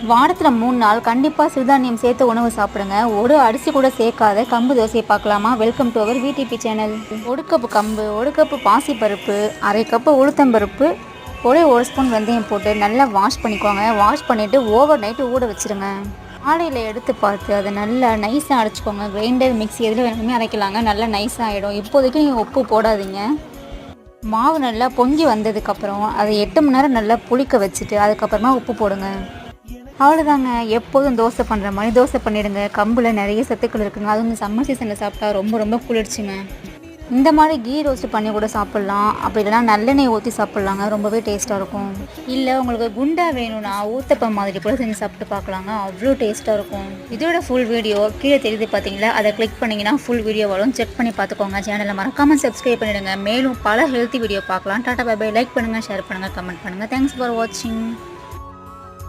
வாரத்தில் 3 நாள் கண்டிப்பாக சிறுதானியம் சேர்த்து உணவு சாப்பிடுங்க. ஒரு அரிசி கூட சேர்க்காத கம்பு தோசையை பார்க்கலாமா? Welcome to our VDP channel. 1 cup கம்பு, 1 கப்பு பாசிப்பருப்பு, அரை கப்பு உளுத்தம்பருப்பு, ஒரே 1 ஸ்பூன் வெந்தயம் போட்டு நல்லா வாஷ் பண்ணிக்கோங்க. வாஷ் பண்ணிவிட்டு ஓவர் நைட்டு ஊற வச்சுருங்க. காலையில் எடுத்து பார்த்து அதை நல்லா நைஸாக அரைச்சிக்கோங்க. கிரைண்டர், மிக்ஸி எதில் வேணுமே அரைக்கலாங்க. நல்லா நைஸாக ஆகிடும். இப்போதைக்கு நீங்கள் உப்பு போடாதீங்க. மாவு நல்லா பொங்கி வந்ததுக்கப்புறம் அதை 8 மணி நேரம் நல்லா புளிக்க வச்சுட்டு அதுக்கப்புறமா உப்பு போடுங்க. அவ்வளோதாங்க. எப்போதும் தோசை பண்ணுற மாதிரி தோசை பண்ணிவிடுங்க. கம்பில் நிறைய சத்துக்கள் இருக்குங்க. அதுவும் இந்த சம்மர் சீசனில் சாப்பிட்டா ரொம்ப ரொம்ப குளிர்ச்சிங்க. இந்த மாதிரி கீ ரோஸ்ட் பண்ணி கூட சாப்பிட்லாம். அப்படி இல்லைனா நல்லெண்ணெய் ஊற்றி சாப்பிட்லாங்க. ரொம்பவே டேஸ்ட்டாக இருக்கும். இல்லை உங்களுக்கு குண்டா வேணும்னா ஊத்தப்பம் மாதிரி கூட செஞ்சு சாப்பிட்டு பார்க்கலாங்க. அவ்வளோ டேஸ்ட்டாக இருக்கும். இதோட ஃபுல் வீடியோ கீழே தெரியுது பார்த்தீங்களா? அதை கிளிக் பண்ணிங்கன்னா ஃபுல் வீடியோ வரும். செக் பண்ணி பார்த்துக்கோங்க. சேனலை மறக்காமல் சப்ஸ்கிரைப் பண்ணிவிடுங்க. மேலும் பல ஹெல்த்தி வீடியோ பார்க்கலாம். Tata bye bye. லைக் பண்ணுங்கள், ஷேர் பண்ணுங்கள், கமெண்ட் பண்ணுங்கள். தேங்க்ஸ் ஃபார் வாட்சிங்.